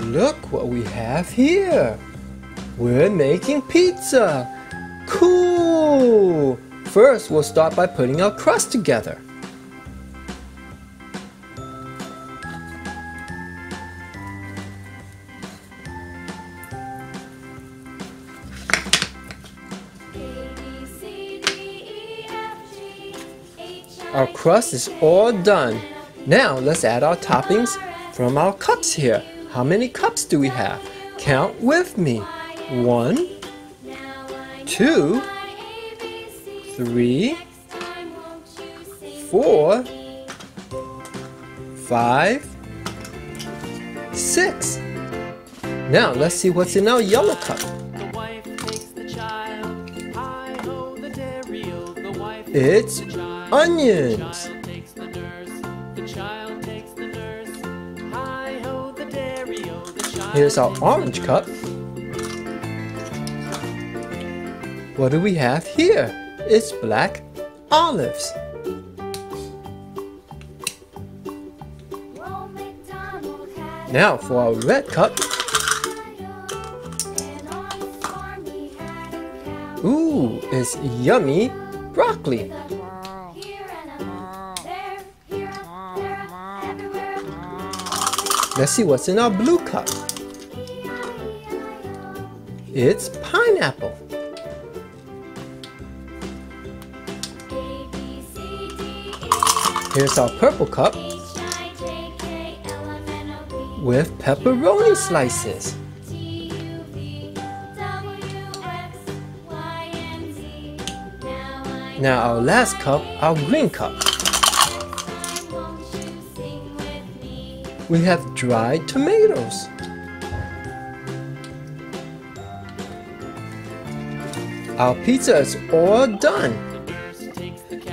Look what we have here. We're making pizza. Cool! First, we'll start by putting our crust together. Our crust is all done. Now let's add our toppings from our cups here. How many cups do we have? Count with me. 1, 2, 3, 4, 5, 6. Now let's see what's in our yellow cup. It's onions. Here's our orange cup. What do we have here? It's black olives. Now for our red cup. Ooh, it's yummy broccoli. Let's see what's in our blue cup. It's pineapple. Here's our purple cup with pepperoni slices. Now our last cup, our green cup. We have dried tomatoes. Our pizza is all done.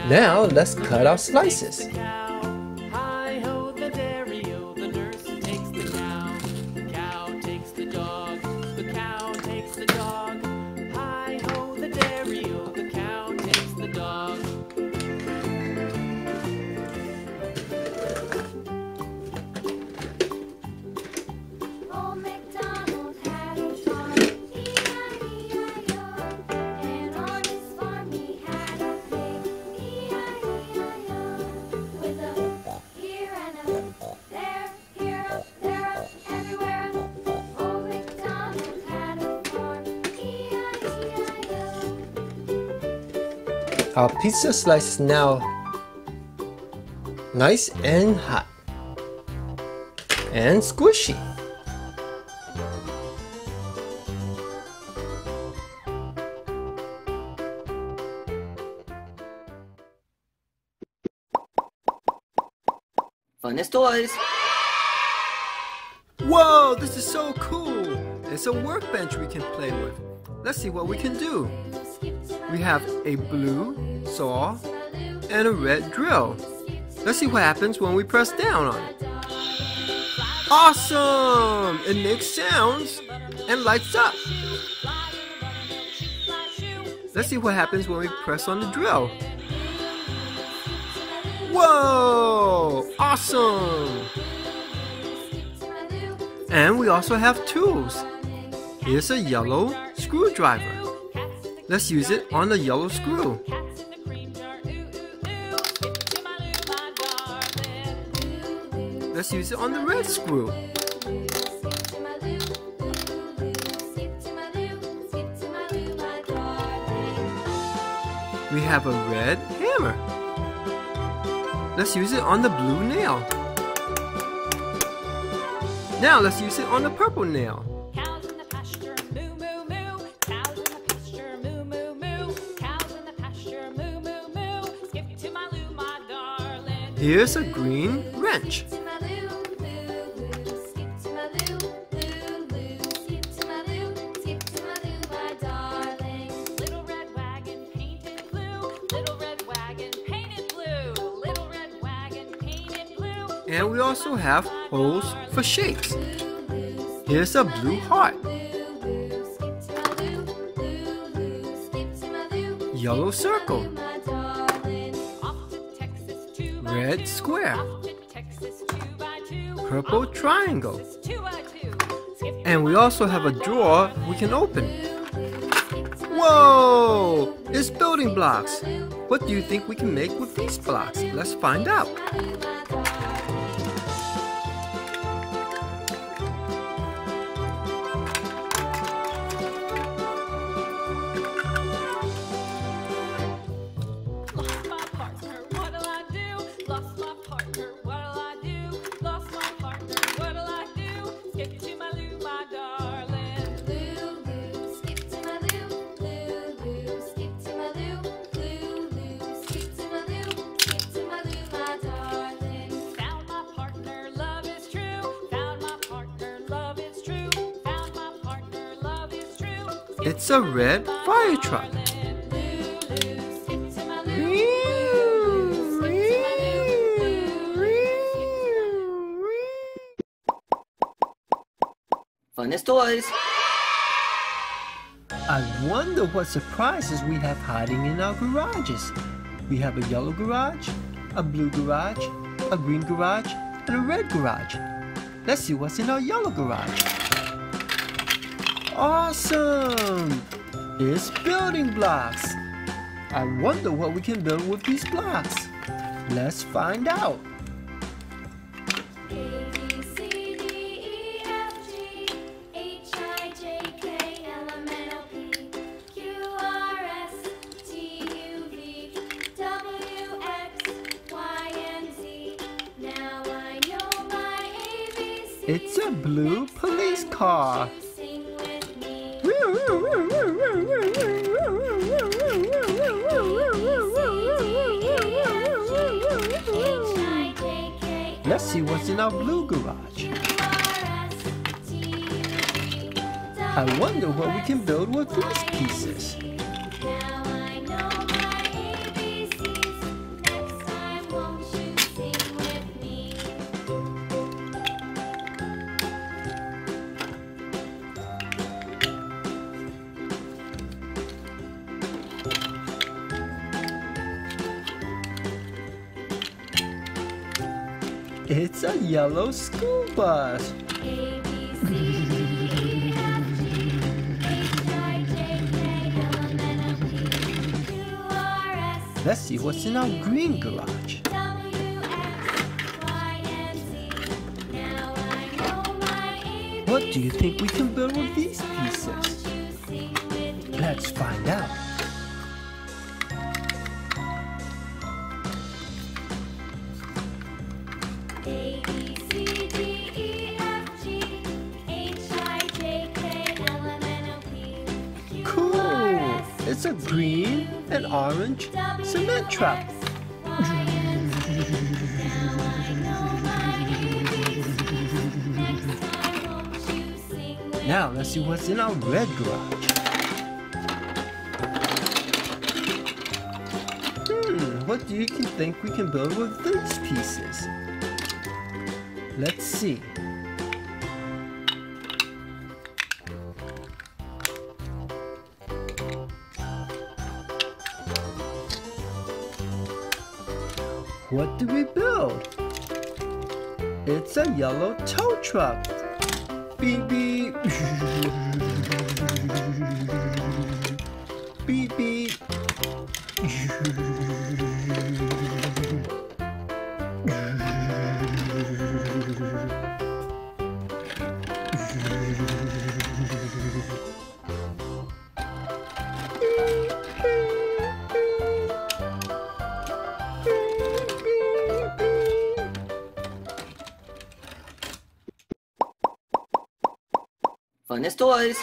Now let's cut our slices. Our pizza slice is now nice and hot and squishy. Fun as toys. Whoa, this is so cool! It's a workbench we can play with. Let's see what we can do. We have a blue saw and a red drill. Let's see what happens when we press down on it. Awesome! It makes sounds and lights up. Let's see what happens when we press on the drill. Whoa! Awesome! And we also have tools. Here's a yellow screwdriver. Let's use it on the yellow screw. Let's use it on the red screw. We have a red hammer. Let's use it on the blue nail. Now let's use it on the purple nail. Here's a green wrench. And we also have holes for shapes. Here's a blue heart. Yellow circle. Red square. Purple triangle. And we also have a drawer we can open. Whoa! It's building blocks. What do you think we can make with these blocks? Let's find out. It's a red fire truck. Funnest toys. I wonder what surprises we have hiding in our garages. We have a yellow garage, a blue garage, a green garage, and a red garage. Let's see what's in our yellow garage. Awesome! It's building blocks. I wonder what we can build with these blocks. Let's find out. It's a blue police car. Let's see what's in our blue garage. I wonder what we can build with these pieces. It's a yellow school bus. Let's see what's in our green garage. What do you think we can build with these pieces? Let's find out. Cool! It's a green and orange cement truck. Now let's see what's in our red garage. What do you think we can build with these pieces? Let's see. What do we build? It's a yellow tow truck. Beep beep. Beep beep. Funnest toys.